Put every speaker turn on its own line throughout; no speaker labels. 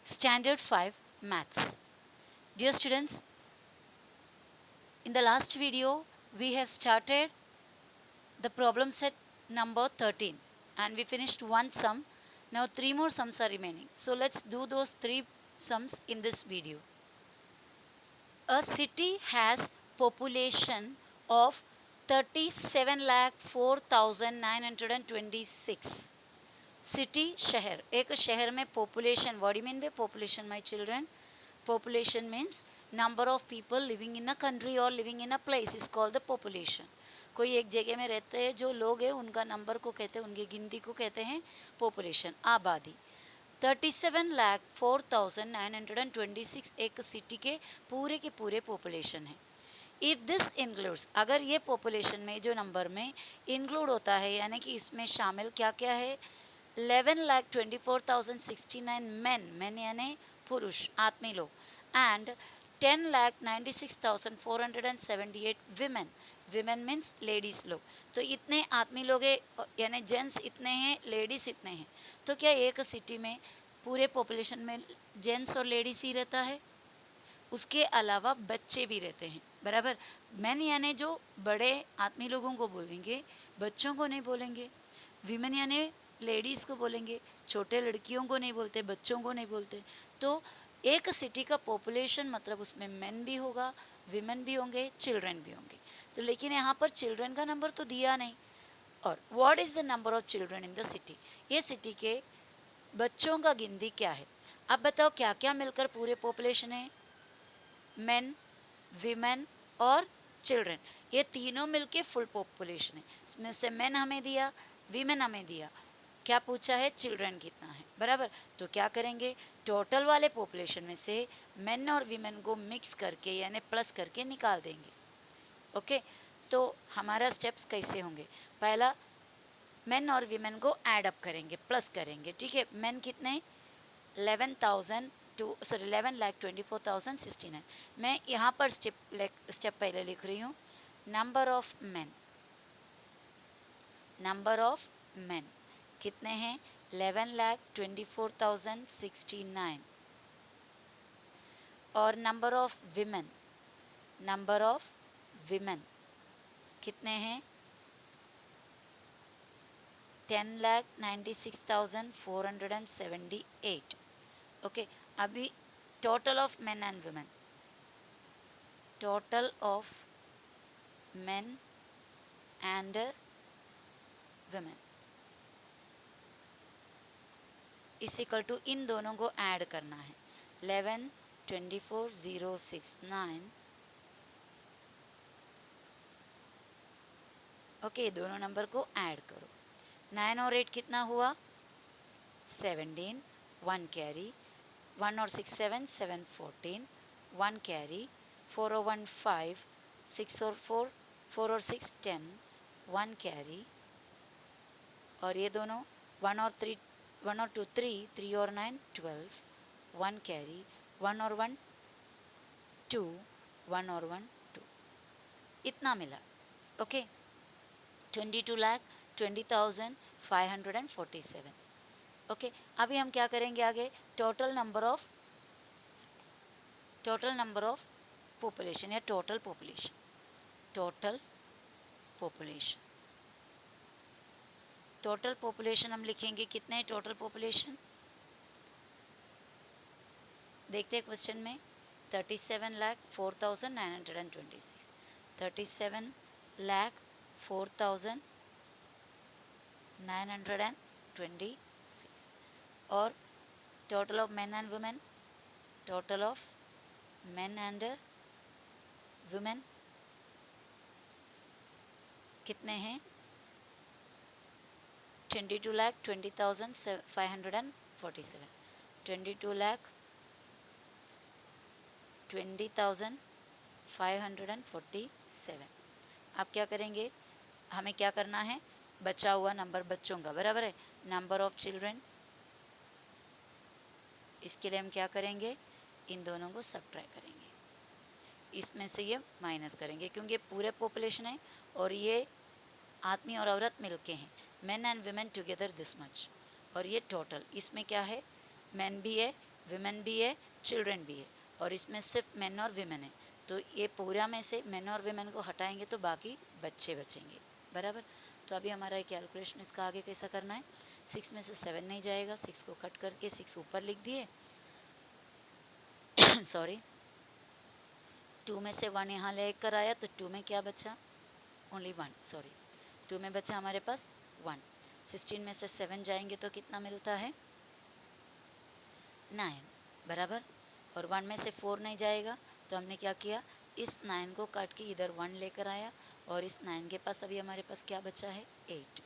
Standard 5 Maths. Dear students, in the last video we have started the problem set number 13 and we finished one sum. Now 3 more sums are remaining. So let's do those 3 sums in this video. A city has population of 37,04,926. City शहर, एक शहर में population, what do you mean by population my children? Population means number of people living in a country or living in a place is called the population. कोई एक जगह में रहते हैं जो लोग हैं उनका नंबर को कहते हैं, उनकी गिनती को कहते हैं population, आबादी. 37,04,926 एक सिटी के पूरे पॉपुलेशन है. इफ़ दिस इंक्लूड्स, अगर ये पॉपुलेशन में जो नंबर में इंक्लूड होता है यानी कि इसमें शामिल क्या क्या है, 11,24,069 मैन यानी पुरुष आदमी लोग एंड 10,96,478 विमेन मीन्स लेडीज़ लोग. तो इतने आदमी लोग हैं यानी जेंट्स इतने हैं, लेडीज़ इतने हैं. तो क्या एक सिटी में पूरे पॉपुलेशन में जेंट्स और लेडीज़ ही रहता है? उसके अलावा बच्चे भी रहते हैं, बराबर. मैन यानी जो बड़े आदमी लोगों को बोलेंगे, बच्चों को नहीं बोलेंगे. विमेन यानी लेडीज़ को बोलेंगे, छोटे लड़कियों को नहीं बोलते, बच्चों को नहीं बोलते. तो एक सिटी का पॉपुलेशन मतलब उसमें मेन भी होगा, विमेन भी होंगे, चिल्ड्रन भी होंगे. तो लेकिन यहाँ पर चिल्ड्रन का नंबर तो दिया नहीं. और what is the number of children in the city, ये सिटी के बच्चों का गिनती क्या है. अब बताओ क्या क्या मिलकर पूरे पॉपुलेशन है, मेन, विमेन और चिल्ड्रन. ये तीनों मिलके फुल पॉपुलेशन है. इसमें से मेन हमें दिया, विमेन हमें दिया, क्या पूछा है, चिल्ड्रन कितना है, बराबर. तो क्या करेंगे, टोटल वाले पॉपुलेशन में से मेन और विमेन को मिक्स करके यानी प्लस करके निकाल देंगे. ओके. तो हमारा स्टेप्स कैसे होंगे, पहला मेन और विमेन को ऐड अप करेंगे, प्लस करेंगे. ठीक है. मेन कितने, 11,24,069. मैं यहाँ पर स्टेप पहले लिख रही हूँ. नंबर ऑफ मेन कितने हैं, 11,24,069. और नंबर ऑफ विमेन कितने हैं, 10,96,478. ओके. अभी total of main and women, total of main and women इस इक्वल टू इन दोनों को ऐड करना है. 11,24,069. ओके. दोनों नंबर को ऐड करो. 9 और 8 कितना हुआ, 17. 1 कैरी, 1 और 6 7, 7 14. 1 कैरी, 4 और 1 5, 6 और 4, 4 और 6 10. 1 कैरी. और ये दोनों 1 और 3, 1 और 2 3, 3 और 9 12. 1 कैरी, 1 और 1 2, 1 और 1 2. इतना मिला. ओके. 22,20,547. ओके. अभी हम क्या करेंगे आगे, टोटल नंबर ऑफ पॉपुलेशन या टोटल पॉपुलेशन हम लिखेंगे. कितने टोटल पॉपुलेशन देखते हैं क्वेश्चन में, 37,04,926. 37,04,926. और total of main and women, कितने हैं, 22,20,547. 22,20,547. आप क्या करेंगे, हमें क्या करना है, बचा हुआ नंबर बच्चों का, बराबर है, नंबर ऑफ चिल्ड्रन. इसके लिए हम क्या करेंगे, इन दोनों को सब्ट्रैक्ट करेंगे, इसमें से ये माइनस करेंगे क्योंकि ये पूरे पॉपुलेशन है और ये आदमी और औरत मिलके हैं, main and women together this much. और ये टोटल, इसमें क्या है, मेन भी है, विमेन भी है, चिल्ड्रन भी है, और इसमें सिर्फ मेन और विमेन है। तो ये पूरा में से मेन और विमेन को हटाएंगे तो बाकी बच्चे बचेंगे, बराबर। तो अभी हमारा कैलकुलेशन इसका आगे कैसा करना है, 6 में से 7 नहीं जाएगा, 6 को कट करके 6 ऊपर लिख दिए सॉरी, 2 में से 1 यहाँ ले कर आया तो 2 में क्या बचा, ओनली 1, सॉरी 2 में बचा हमारे पास 1। 16 में से 7 जाएंगे तो कितना मिलता है, 9, बराबर। और 1 में से 4 नहीं जाएगा तो हमने क्या किया, इस 9 को काट के इधर 1 लेकर आया, और इस 9 के पास अभी हमारे पास क्या बचा है, 8।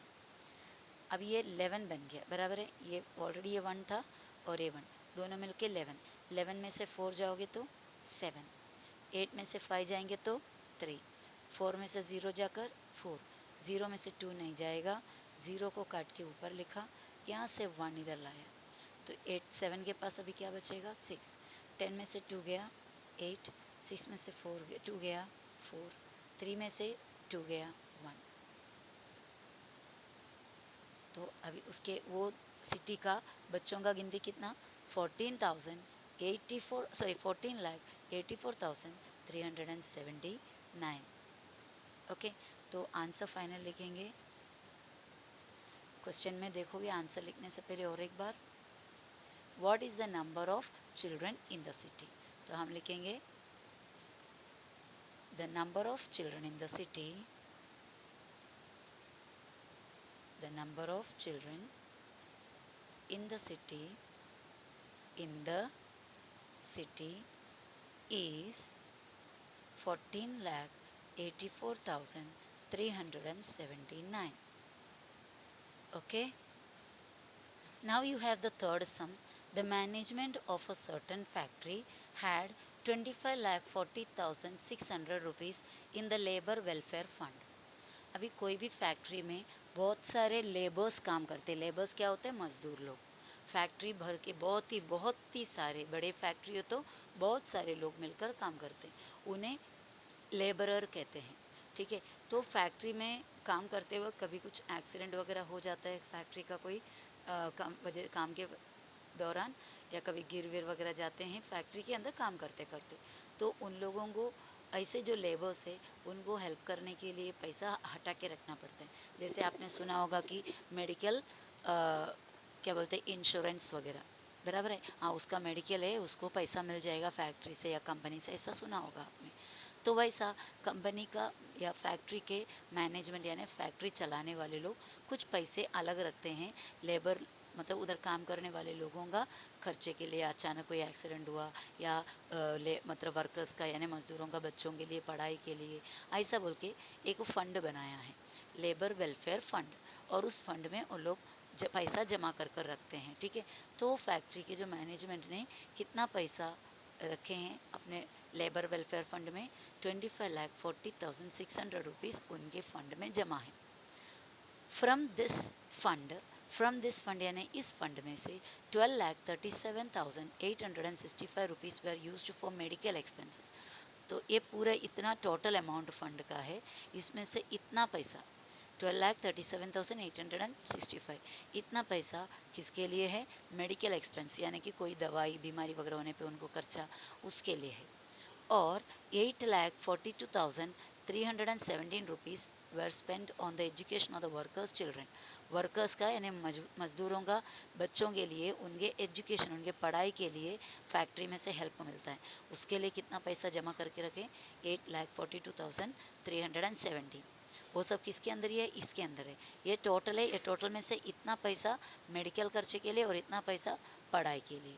अब ये 11 बन गया, बराबर है। ये ऑलरेडी ये 1 था और ये 1 दोनों मिलके 11। 11 में से 4 जाओगे तो 7, 8 में से 5 जाएंगे तो 3, 4 में से 0 जाकर 4, 0 में से 2 नहीं जाएगा, 0 को काट के ऊपर लिखा, यहाँ से 1 इधर लाया तो 8, 7 के पास अभी क्या बचेगा, 6, 10 में से 2 गया 8, 6 में से 2 गया 4, 3 में से 2 गया 1। तो अभी उसके वो सिटी का बच्चों का गिनती कितना, 14,84,379। ओके, तो आंसर फाइनल लिखेंगे। क्वेश्चन में देखोगे आंसर लिखने से पहले और एक बार, what is the number of children in the city. तो हम लिखेंगे the number of children in the city, the number of children in the city is 14,84,379. Okay, now you have the third sum. The management of a certain factory had 25,40,600 rupees in the labor welfare fund. अभी कोई भी factory में बहुत सारे labours काम करते हैं। Labours क्या होते हैं, मजदूर लोग। फैक्ट्री भर के बहुत ही सारे, बड़े फैक्ट्री हो तो बहुत सारे लोग मिलकर काम करते हैं, उन्हें लेबरर कहते हैं, ठीक है। तो फैक्ट्री में काम करते वक्त कभी कुछ एक्सीडेंट वगैरह हो जाता है फैक्ट्री का कोई काम के दौरान, या कभी गिर विर वगैरह जाते हैं फैक्ट्री के अंदर काम करते करते, तो उन लोगों को ऐसे जो लेबर्स है उनको हेल्प करने के लिए पैसा हटा के रखना पड़ता है। जैसे आपने सुना होगा कि मेडिकल क्या बोलते हैं, इंश्योरेंस वगैरह, बराबर है, हाँ उसका मेडिकल है, उसको पैसा मिल जाएगा फैक्ट्री से या कंपनी से, ऐसा सुना होगा आपने। तो वैसा कंपनी का या फैक्ट्री के मैनेजमेंट यानी फैक्ट्री चलाने वाले लोग कुछ पैसे अलग रखते हैं लेबर, मतलब उधर काम करने वाले लोगों का खर्चे के लिए। अचानक कोई एक्सीडेंट हुआ या मतलब वर्कर्स का यानी मजदूरों का बच्चों के लिए पढ़ाई के लिए, ऐसा बोल के एक फंड बनाया है, लेबर वेलफेयर फंड, और उस फंड में उन लोग पैसा जमा कर कर रखते हैं, ठीक है। तो फैक्ट्री के जो मैनेजमेंट ने कितना पैसा रखे हैं अपने लेबर वेलफेयर फंड में, 25,40,600 रुपीज़ उनके फंड में जमा है। फ्रॉम दिस फंड यानी इस फंड में से 12,37,865 rupees where used for medical expenses. तो ये पूरा इतना टोटल अमाउंट फंड का है, इसमें से इतना पैसा 12,37,865, इतना पैसा किसके लिए है, मेडिकल एक्सपेंस यानी कि कोई दवाई बीमारी वगैरह होने पे उनको खर्चा, उसके लिए है। और 8,42,317 rupees were spent on the education of the workers children। Workers का यानी मजदूरों का बच्चों के लिए उनके एजुकेशन, उनके पढ़ाई के लिए फैक्ट्री में से हेल्प मिलता है, उसके लिए कितना पैसा जमा करके रखें, 8,42,317। वो सब किसके अंदर ही है, इसके अंदर है। ये टोटल है, ये टोटल में से इतना पैसा मेडिकल खर्चे के लिए और इतना पैसा पढ़ाई के लिए।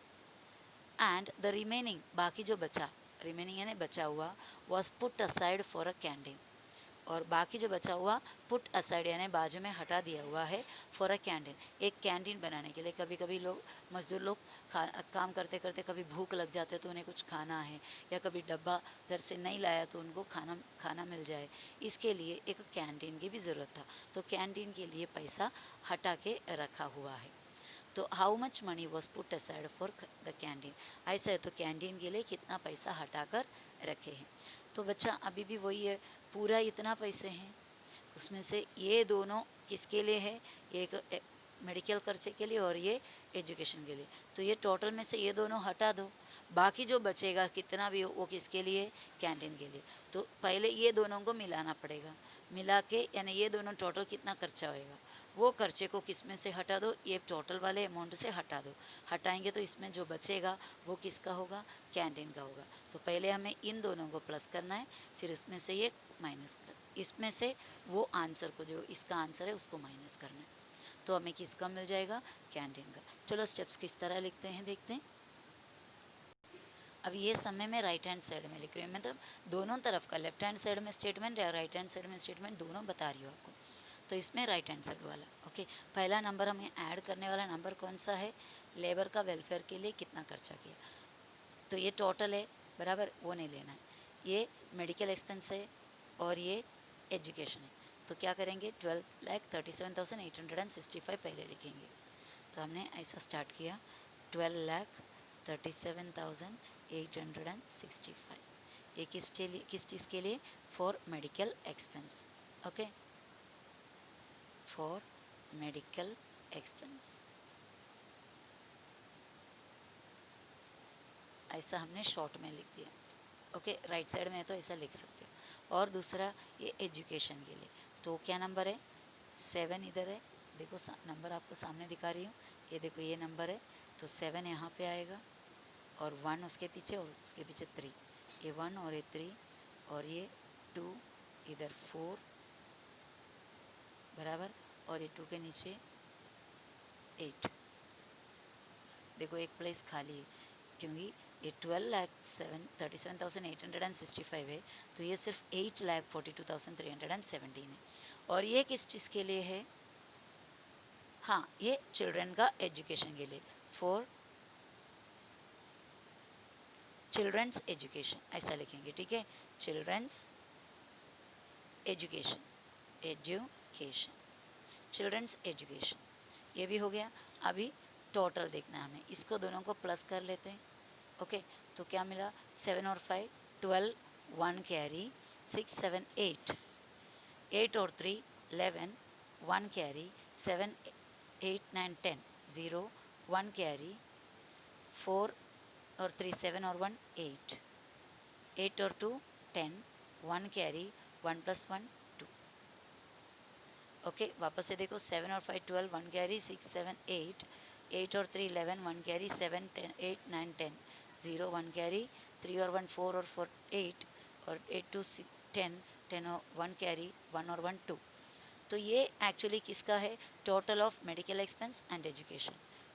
एंड द रिमेनिंग, बाकी जो बचा, रिमेनिंग यानी बचा हुआ, was put aside for a canteen, और बाकी जो बचा हुआ पुट असाइड यानी बाजू में हटा दिया हुआ है फॉर अ कैंटीन, एक कैंटीन बनाने के लिए। कभी कभी लोग मजदूर लोग काम करते करते कभी भूख लग जाते तो उन्हें कुछ खाना है, या कभी डब्बा घर से नहीं लाया तो उनको खाना मिल जाए, इसके लिए एक कैंटीन की भी ज़रूरत था। तो कैंटीन के लिए पैसा हटा के रखा हुआ है। तो how much money was put aside for the canteen, ऐसा है तो कैंटीन के लिए कितना पैसा हटा कर रखे हैं। तो बच्चा अभी भी वही है, पूरा इतना पैसे हैं, उसमें से ये दोनों किसके लिए है, एक मेडिकल खर्चे के लिए और ये एजुकेशन के लिए। तो ये टोटल में से ये दोनों हटा दो, बाकी जो बचेगा कितना भी हो वो किसके लिए, कैंटीन के लिए। तो पहले ये दोनों को मिलाना पड़ेगा, मिला के यानी ये दोनों टोटल कितना खर्चा होएगा, वो खर्चे को किस में से हटा दो, ये टोटल वाले अमाउंट से हटा दो। हटाएंगे तो इसमें जो बचेगा वो किसका होगा, कैंटीन का होगा। तो पहले हमें इन दोनों को प्लस करना है, फिर इसमें से ये माइनस कर, इसमें से वो आंसर को, जो इसका आंसर है उसको माइनस करना है। तो हमें किसका मिल जाएगा, कैंटीन का। चलो स्टेप्स किस तरह लिखते हैं देखते हैं। अब ये समय मैं राइट हैंड साइड में लिख रही हूँ, मतलब दोनों तरफ का, लेफ्ट हैंड साइड में स्टेटमेंट या राइट हैंड साइड में स्टेटमेंट दोनों बता रही हूँ आपको। तो इसमें राइट हैंड साइड वाला ओके। पहला नंबर हमें ऐड करने वाला नंबर कौन सा है, लेबर का वेलफेयर के लिए कितना खर्चा किया, तो ये टोटल है बराबर, वो नहीं लेना है। ये मेडिकल एक्सपेंस है और ये एजुकेशन है। तो क्या करेंगे, 12,37,865 पहले लिखेंगे। तो हमने ऐसा स्टार्ट किया, 12,37,865। ये किस चीज़ के लिए, for medical expense. Okay, for medical expense, ऐसा हमने शॉर्ट में लिख दिया। ओके, राइट साइड में है तो ऐसा लिख सकते हो। और दूसरा ये एजुकेशन के लिए, तो क्या नंबर है, 7 इधर है, देखो नंबर आपको सामने दिखा रही हूँ, ये देखो ये नंबर है, तो 7 यहाँ पे आएगा और 1 उसके पीछे और उसके पीछे 3, ये 1 और ये 3 और ये 2, इधर 4 बराबर, और ये 2 के नीचे 8। देखो एक प्लेस खाली है, क्योंकि ये 12,37,865 है, तो ये सिर्फ 8,42,317 है। और ये किस चीज़ के लिए है, हाँ ये चिल्ड्रन का एजुकेशन के लिए, फॉर चिल्ड्रंस एजुकेशन ऐसा लिखेंगे, ठीक है, children's education, education, children's education, ये भी हो गया। अभी टोटल देखना है हमें, इसको दोनों को प्लस कर लेते हैं। ओके, तो क्या मिला, 7 और 5 12, 1 कैरी, 6 7 8, 8 और 3 11, 1 कैरी, 7 8 9 10, 0 1 कैरी, 4 और 3 7 और 1 8, 8 और 2 10, 1 कैरी, 1 + 1 2। ओके, वापस से देखो, 7 और 5 12, 1 कैरी, 6 7 8, 8 और 3 11, 1 कैरी, 7 10 8 9 10, 0 1 कैरी, 3 और 1 4 और 4 8 और 8 2 10, 10 और 1 कैरी, 1 और 1 2। तो ये एक्चुअली किसका है, total of medical expense and education,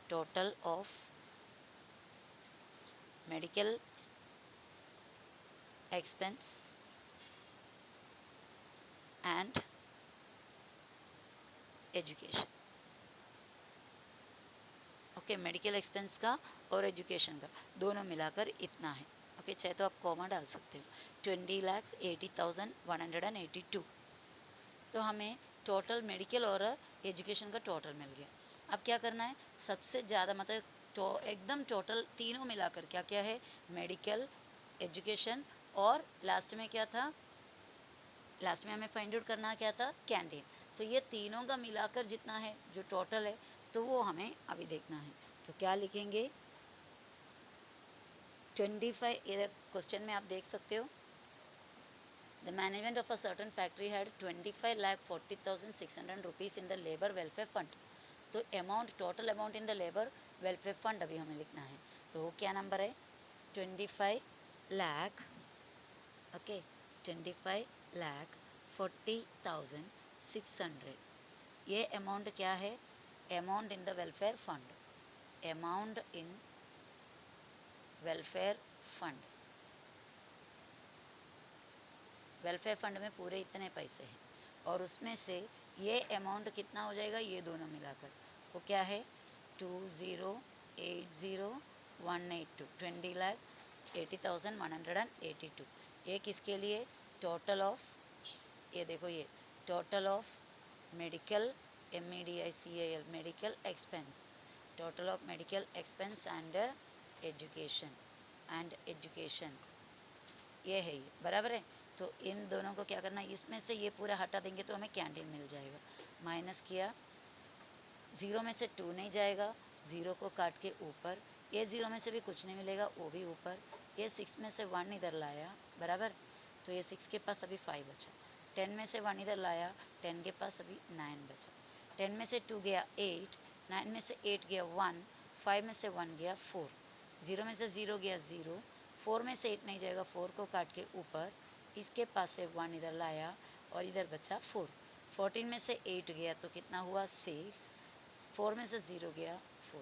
total of medical expense and education. Okay, medical expense का और एजुकेशन का दोनों मिलाकर इतना है। ओके, चाहे तो आप कॉमा डाल सकते हो, 20,80,182। तो हमें टोटल मेडिकल और एजुकेशन का टोटल मिल गया। अब क्या करना है, सबसे ज़्यादा मतलब तो एकदम टोटल तीनों मिलाकर क्या क्या है, मेडिकल, एजुकेशन और लास्ट में क्या था, लास्ट में हमें फाइंड आउट करना क्या था, कैंटीन। तो ये तीनों का मिलाकर जितना है जो टोटल है, तो वो हमें अभी देखना है। तो क्या लिखेंगे, 25, ये क्वेश्चन में आप देख सकते हो, the management of a certain factory had 25,40,600 rupees in the labour welfare fund. तो amount, total amount in the labour welfare fund अभी हमें लिखना है। तो वो क्या नंबर है, 25 लाख, ओके, 25,40,600। ये अमाउंट क्या है, amount in the welfare fund, amount in welfare fund, welfare fund में पूरे इतने पैसे हैं, और उसमें से ये अमाउंट कितना हो जाएगा, ये दोनों मिलाकर वो क्या है, 20,80,182, 20,80,182। ये किसके लिए, टोटल ऑफ, ये देखो ये total of medical, MEDICAL, medical expense, total of medical expense and education, ये है, ये बराबर है। तो इन दोनों को क्या करना है, इसमें से ये पूरा हटा देंगे तो हमें कैंटीन मिल जाएगा। माइनस किया, ज़ीरो में से 2 नहीं जाएगा, ज़ीरो को काट के ऊपर, ये ज़ीरो में से भी कुछ नहीं मिलेगा, वो भी ऊपर, ये 6 में से 1 इधर लाया, बराबर, तो ये 6 के पास अभी 5 बचा, 10 में से 1 इधर लाया, 10 के पास अभी 9 बचा, 10 में से 2 गया 8, 9 में से 8 गया 1, 5 में से 1 गया 4, 0 में से 0 गया 0, 4 में से 8 नहीं जाएगा, 4 को काट के ऊपर, इसके पास से 1 इधर लाया और इधर बचा 4, 14 में से 8 गया तो कितना हुआ 6, 4 में से 0 गया 4,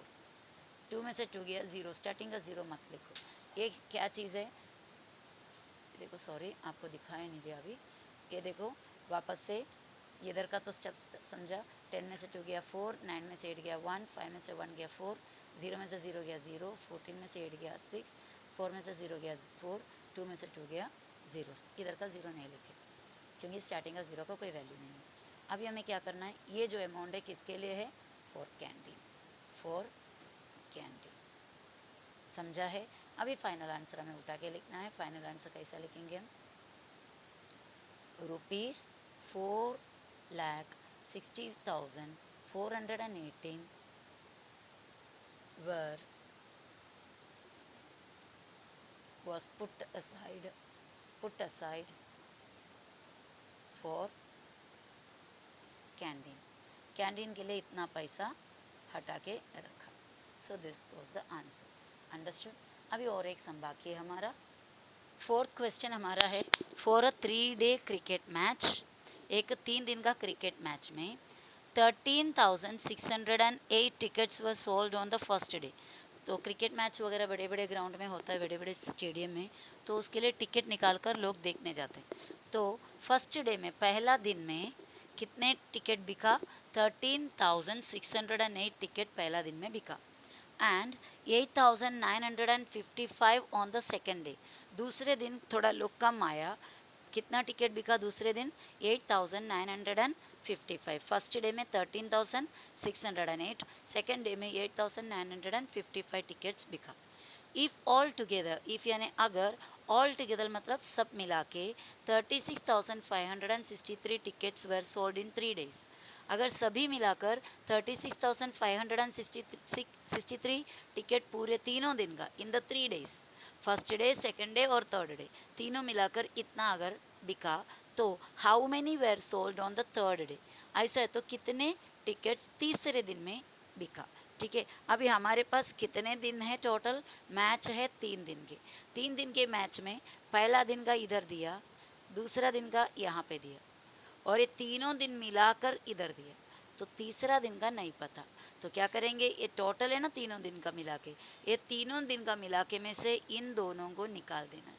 2 में से 2 गया 0, स्टार्टिंग का 0 मत लिखो, ये क्या चीज़ है, देखो सॉरी आपको दिखाया नहीं दिया अभी, ये देखो वापस से इधर का तो स्टेप समझा, 10 में से 2 गया 4, 9 में से 8 गया 1, 5 में से 1 गया 4, 0 में से 0 गया 0, 14 में से 8 गया 6, 4 में से 0 गया 4, 2 में से 2 गया 0, इधर का 0 नहीं लिखे क्योंकि स्टार्टिंग का 0 का कोई वैल्यू नहीं है। अभी हमें क्या करना है, ये जो अमाउंट है किसके लिए है, फॉर कैंटीन, फॉर कैंटीन, समझा है। अभी फाइनल आंसर हमें उठा के लिखना है, फाइनल आंसर कैसा लिखेंगे हम, ₹4,60,418 was put aside for canteen, canteen के लिए इतना पैसा हटा के रखा, so this was the answer, understood. अभी और एक सम बाकी है हमारा, फोर्थ क्वेश्चन हमारा है, for a 3-day cricket match, एक 3 दिन का क्रिकेट मैच में 13,608 tickets were sold on the first day. तो क्रिकेट मैच वगैरह बड़े बड़े ग्राउंड में होता है, बड़े बड़े स्टेडियम में, तो उसके लिए टिकट निकाल कर लोग देखने जाते हैं। तो फर्स्ट डे में पहला दिन में कितने टिकट बिका, 13,608 टिकट पहला दिन में बिका, and 8,955 on the second day, दूसरे दिन थोड़ा लोग कम आया, कितना टिकट बिका दूसरे दिन, 8,955, फर्स्ट डे में 13,608, सेकेंड डे में 8,955 टिकट्स बिका। इफ़ ऑल टुगेदर, इफ़ यानी अगर, ऑल टुगेदर मतलब सब मिला के 36,563 tickets were sold in 3 days, अगर सभी मिलाकर 36,563 टिकट पूरे तीनों दिन का in the 3 days, first day, second day और थर्ड डे, तीनों मिलाकर इतना अगर बिका, तो how many were sold on the third day, ऐसा है तो कितने टिकट्स तीसरे दिन में बिका। ठीक है, अभी हमारे पास कितने दिन है टोटल, मैच है 3 दिन के, 3 दिन के मैच में पहला दिन का इधर दिया, दूसरा दिन का यहाँ पे दिया, और ये तीनों दिन मिलाकर इधर दिया, तो तीसरा दिन का नहीं पता, तो क्या करेंगे, ये टोटल है ना तीनों दिन का मिला के, ये तीनों दिन का मिला के में से इन दोनों को निकाल देना है,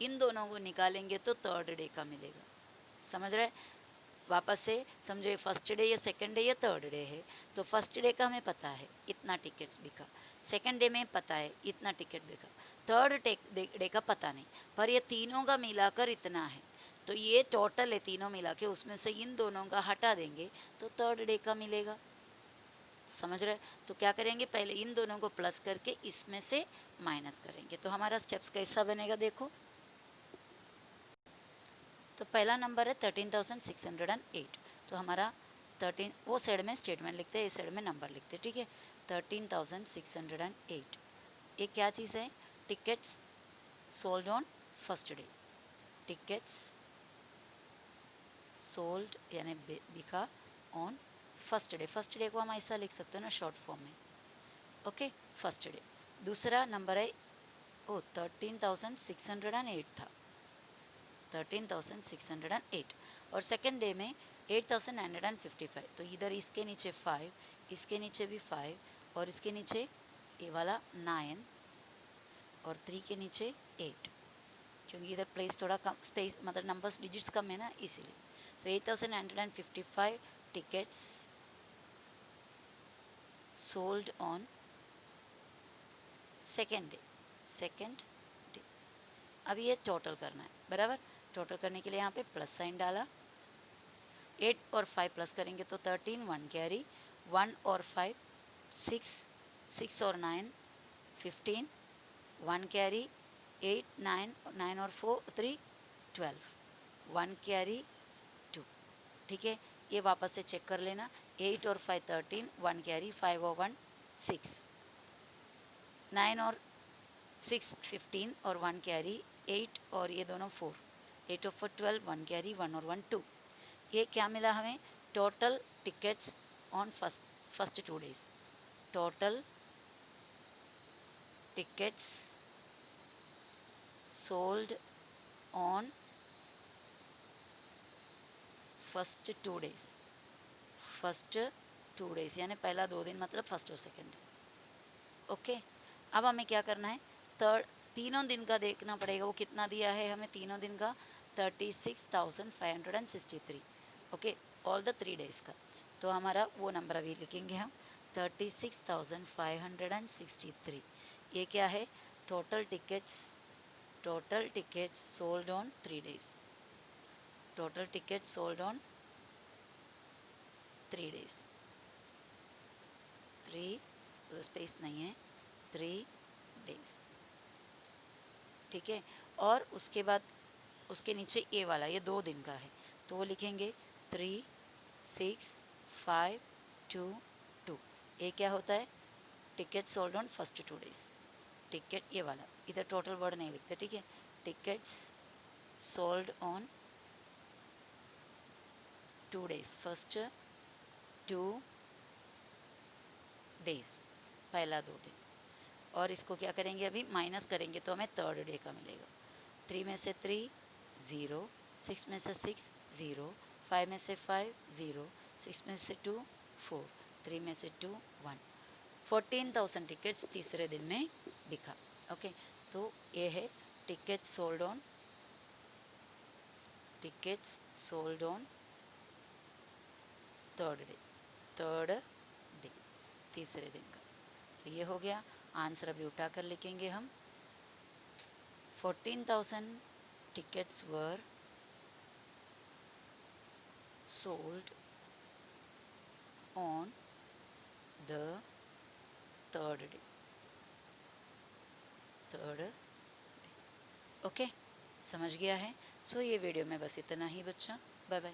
इन दोनों को निकालेंगे तो थर्ड डे का मिलेगा, समझ रहे, वापस से समझो, ये फर्स्ट डे या सेकंड डे या थर्ड डे है, तो फर्स्ट डे का हमें पता है इतना टिकट्स बिका, सेकंड डे में पता है इतना टिकट बिका, थर्ड डे का पता नहीं, पर ये तीनों का मिलाकर इतना है, तो ये टोटल है तीनों मिला के, उसमें से इन दोनों का हटा देंगे तो थर्ड डे का मिलेगा, समझ रहे, तो क्या करेंगे, पहले इन दोनों को प्लस करके इसमें से माइनस करेंगे, तो हमारा स्टेप्स कैसा बनेगा देखो, तो पहला नंबर है 13,608, तो हमारा 13, वो साइड में स्टेटमेंट लिखते हैं, इस साइड में नंबर लिखते हैं, ठीक है, 13,608, ये क्या चीज़ है, tickets sold on first day, tickets sold यानी बिका on first day, first day को हम ऐसा लिख सकते हैं ना शॉर्ट फॉर्म में, ओके, फर्स्ट डे। दूसरा नंबर है, ओ 13,608 था, 13,608, और सेकेंड डे में 8,955, तो इधर इसके नीचे 5, इसके नीचे भी 5, और इसके नीचे ये वाला 9, और 3 के नीचे 8, क्योंकि इधर प्लेस थोड़ा कम, स्पेस मतलब नंबर्स डिजिट्स कम है ना इसीलिए, तो 8,955 tickets sold on second day, second day. अभी ये टोटल करना है, बराबर, टोटल करने के लिए यहाँ पे प्लस साइन डाला, 8 और 5 प्लस करेंगे तो 13, 1 कैरी, 1 और 5 6, 6 और 9 15, 1 कैरी, 8 9, 9 और 4 3 12, 1 कैरी 2, ठीक है, ये वापस से चेक कर लेना। 8 और 5 13, 1 कैरी, 5 और 1 6, 9 और 6 15 और 1 कैरी, 8 और ये दोनों 4, 8 और 4 12, 1 कैरी, 1 और 1 2। ये क्या मिला हमें? Total tickets on first 2 days। Total tickets sold on first 2 days। First 2 days यानी पहला 2 दिन मतलब फर्स्ट और सेकंड। ओके, अब हमें क्या करना है? तीनों दिन का देखना पड़ेगा। वो कितना दिया है हमें तीनों दिन का? 36,563। ओके, ऑल द 3 days का। तो हमारा वो नंबर अभी लिखेंगे हम, 36,563। ये क्या है? Total tickets sold on 3 days। Total tickets sold on 3 days। 3 space नहीं है, 3 days। ठीक है, और उसके बाद उसके नीचे ए वाला, ये 2 दिन का है, तो वो लिखेंगे 3 6 5 2 2। ये क्या होता है? Ticket sold on first 2 days। Ticket ये वाला, इधर टोटल वर्ड नहीं लिखते, ठीक है। Tickets sold on 2 days, first 2 days, पहला 2 दिन। और इसको क्या करेंगे? अभी माइनस करेंगे तो हमें थर्ड डे का मिलेगा। 3 में से 3 0, 6 में से 6 0, 5 में से 5 0, 6 में से 2 4, 3 में से 2 1। 14,000 टिकट्स तीसरे दिन में बिका। ओके, तो ये है ticket sold on third day, तीसरे दिन का। तो ये हो गया आंसर। अभी उठा कर लिखेंगे हम। 14,000 tickets were sold on the third day। Okay, समझ गया है? सो ये वीडियो में बस इतना ही बच्चा। Bye bye.